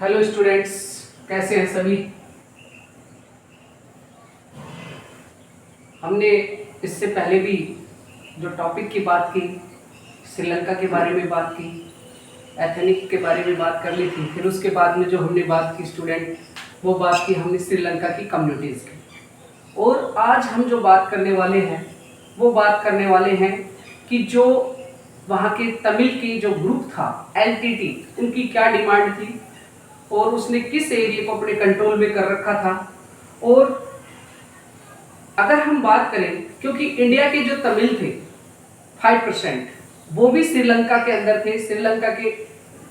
Hello students, कैसे हैं सभी। हमने इससे पहले भी जो टॉपिक की बात की, श्रीलंका के बारे में बात की, एथनिक के बारे में बात कर ली थी। फिर उसके बाद में जो हमने बात की स्टूडेंट, वो बात की हमने श्रीलंका की कम्युनिटीज़ की। और आज हम जो बात करने वाले हैं वो बात करने वाले हैं कि जो वहाँ के तमिल की जो ग्रुप था एलटीटी, उनकी क्या डिमांड थी और उसने किस एरिया को अपने कंट्रोल में कर रखा था। और अगर हम बात करें, क्योंकि इंडिया के जो तमिल थे 5%, वो भी श्रीलंका के अंदर थे। श्रीलंका के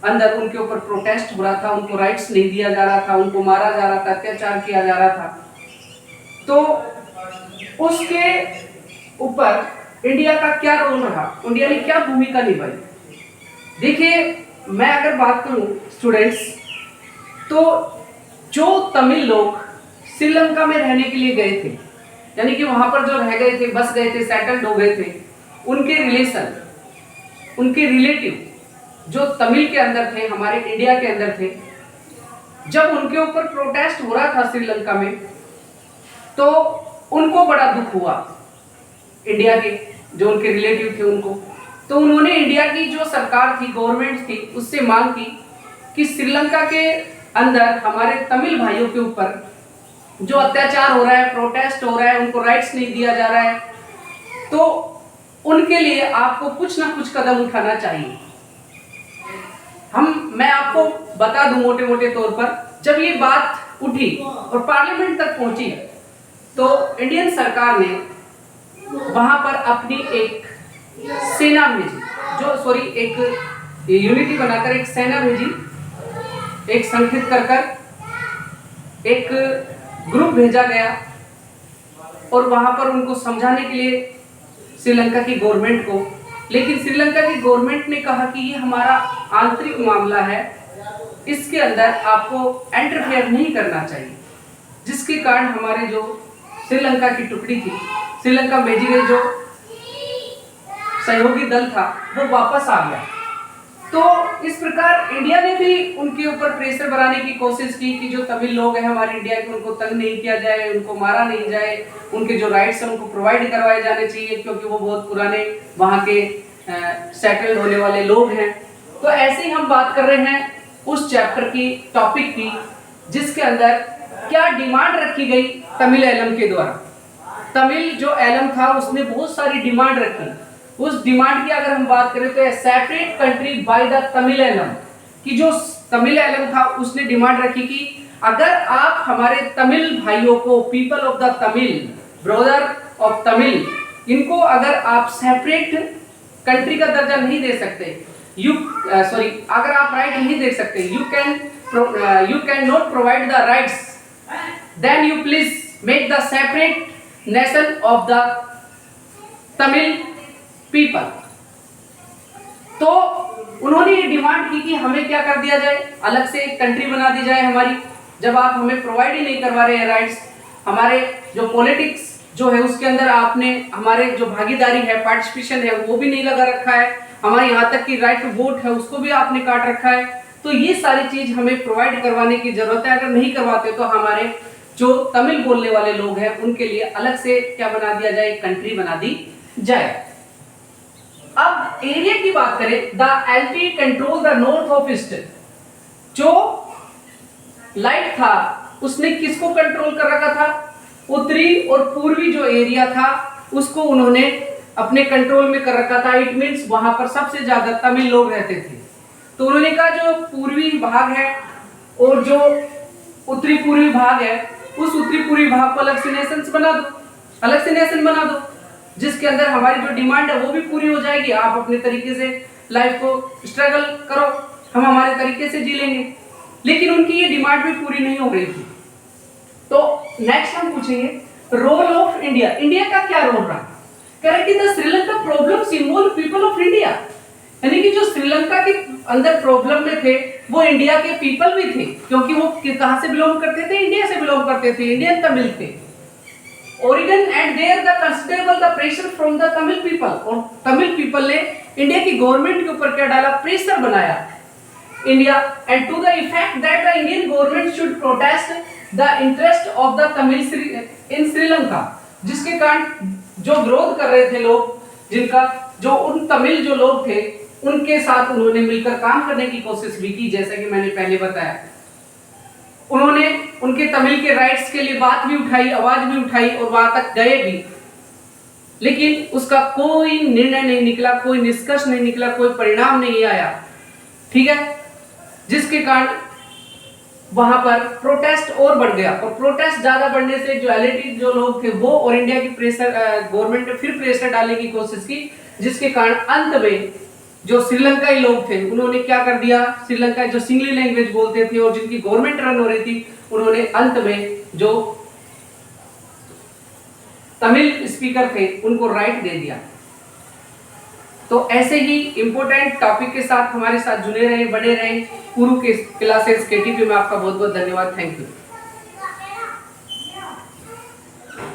अंदर उनके ऊपर प्रोटेस्ट हो रहा था, उनको राइट्स नहीं दिया जा रहा था, उनको मारा जा रहा था, अत्याचार किया जा रहा था। तो उसके ऊपर इंडिया का क्या रोल रहा, इंडिया ने क्या भूमिका निभाई। देखिए, मैं अगर बात करूं स्टूडेंट्स, तो जो तमिल लोग श्रीलंका में रहने के लिए गए थे, यानी कि वहां पर जो रह गए थे, बस गए थे, सेटल्ड हो गए थे, उनके रिलेशन, उनके रिलेटिव जो तमिल के अंदर थे, हमारे इंडिया के अंदर थे, जब उनके ऊपर प्रोटेस्ट हो रहा था श्रीलंका में, तो उनको बड़ा दुख हुआ। इंडिया के जो उनके रिलेटिव थे उनको, तो उन्होंने इंडिया की जो सरकार थी, गवर्नमेंट थी, उससे मांग की कि श्रीलंका के अंदर हमारे तमिल भाइयों के ऊपर जो अत्याचार हो रहा है, प्रोटेस्ट हो रहा है, उनको राइट्स नहीं दिया जा रहा है, तो उनके लिए आपको कुछ ना कुछ कदम उठाना चाहिए। मैं आपको बता दूं मोटे मोटे तौर पर, जब ये बात उठी और पार्लियामेंट तक पहुंची, तो इंडियन सरकार ने वहां पर अपनी एक सेना भेजी, एक यूनिटी बनाकर एक सेना भेजी, एक संगठित कर एक ग्रुप भेजा गया और वहां पर उनको समझाने के लिए श्रीलंका की गवर्नमेंट को। लेकिन श्रीलंका की गवर्नमेंट ने कहा कि ये हमारा आंतरिक मामला है, इसके अंदर आपको इंटरफेयर नहीं करना चाहिए, जिसके कारण हमारे जो श्रीलंका की टुकड़ी थी, श्रीलंका भेजी गई जो सहयोगी दल था, वो वापस आ गया। तो इस प्रकार इंडिया ने भी उनके ऊपर प्रेशर बनाने की कोशिश की कि जो तमिल लोग हैं हमारे इंडिया के, उनको तंग नहीं किया जाए, उनको मारा नहीं जाए, उनके जो राइट्स हैं उनको प्रोवाइड करवाए जाने चाहिए, क्योंकि वो बहुत पुराने वहाँ के सेटल्ड होने वाले लोग हैं। तो ऐसे ही हम बात कर रहे हैं उस चैप्टर की, टॉपिक की, जिसके अंदर क्या डिमांड रखी गई तमिल एलम के द्वारा। तमिल जो एलम था उसने बहुत सारी डिमांड रखी। उस डिमांड की अगर हम बात करें तो separate country by the Tamil Eelam की, जो तमिल एलम था उसने डिमांड रखी कि अगर आप हमारे तमिल भाइयों को, people of the Tamil, brother of Tamil, इनको अगर आप सेपरेट कंट्री का दर्जा नहीं दे सकते, अगर आप राइट नहीं दे सकते, you can not provide the rights, then you please make the separate nation of the Tamil people. तो उन्होंने ये डिमांड की कि हमें क्या कर दिया जाए, अलग से एक कंट्री बना दी जाए हमारी, जब आप हमें प्रोवाइड ही नहीं करवा रहे हैं राइट्स। हमारे जो पॉलिटिक्स जो है उसके अंदर आपने हमारे जो भागीदारी है, पार्टिसिपेशन है, वो भी नहीं लगा रखा है, हमारे यहाँ तक की राइट टू वोट है उसको भी आपने काट रखा है। तो ये सारी चीज हमें प्रोवाइड करवाने की जरूरत है। अगर नहीं करवाते तो हमारे जो तमिल बोलने वाले लोग हैं उनके लिए अलग से क्या बना दिया जाए, कंट्री बना दी जाए। अब एरिया की बात करें, the LT control the north of east. जो लाइट था उसने किसको कंट्रोल कर रखा था, उत्तरी और पूर्वी जो एरिया था उसको उन्होंने अपने कंट्रोल में कर रखा था। इट मींस वहां पर सबसे ज्यादा तमिल लोग रहते थे। तो उन्होंने कहा जो पूर्वी भाग है और जो उत्तरी पूर्वी भाग है, उस उत्तरी पूर्वी भाग को अलग से नेशन बना दो, अलग से नेशन बना दो, जिसके अंदर हमारी जो डिमांड है वो भी पूरी हो जाएगी। आप अपने तरीके से लाइफ को स्ट्रगल करो, हम हमारे तरीके से जी लेंगे। लेकिन उनकी ये डिमांड भी पूरी नहीं हो रही थी। तो नेक्स्ट हम पूछेंगे रोल ऑफ इंडिया। इंडिया का क्या रोल रहा? कह रहे कि the Sri Lanka problems involve people of India, यानी कि जो श्रीलंका के अंदर प्रॉब्लम में थे वो इंडिया के पीपल भी थे, क्योंकि वो कहां से बिलोंग करते थे, इंडिया से बिलोंग करते थे, इंडियन तमिल थे। Origin and there the considerable the pressure from the Tamil people, और तमिल पीपल ने इंडिया की गवर्नमेंट के ऊपर क्या डाला, प्रेशर बनाया India, and to the effect that the Indian government should protest the interest of the Tamil in Sri Lanka, जिसके कारण जो विरोध कर रहे थे लोग, जिनका जो उन तमिल जो लोग थे उनके साथ उन्होंने मिलकर काम करने की कोशिश भी की, जैसा कि मैंने पहले बताया। उन्होंने उनके तमिल के राइट्स के लिए बात भी उठाई, आवाज भी उठाई और वहां तक गए भी, लेकिन उसका कोई निर्णय नहीं निकला, कोई निष्कर्ष नहीं निकला, कोई परिणाम नहीं आया, ठीक है, जिसके कारण वहां पर प्रोटेस्ट और बढ़ गया। और प्रोटेस्ट ज्यादा बढ़ने से जो एलएटी जो लोग थे वो और इंडिया की प्रेशर गवर्नमेंट ने फिर प्रेशर डालने की कोशिश की, जिसके कारण अंत में जो श्रीलंकाई लोग थे उन्होंने क्या कर दिया, श्रीलंका जो सिंगली लैंग्वेज बोलते थे और जिनकी गवर्नमेंट रन हो रही थी, उन्होंने अंत में जो तमिल स्पीकर थे उनको राइट दे दिया। तो ऐसे ही इंपॉर्टेंट टॉपिक के साथ हमारे साथ जुड़े रहे, बने रहे। पूर्व के क्लासेस केटीपी में आपका बहुत बहुत धन्यवाद। Thank you.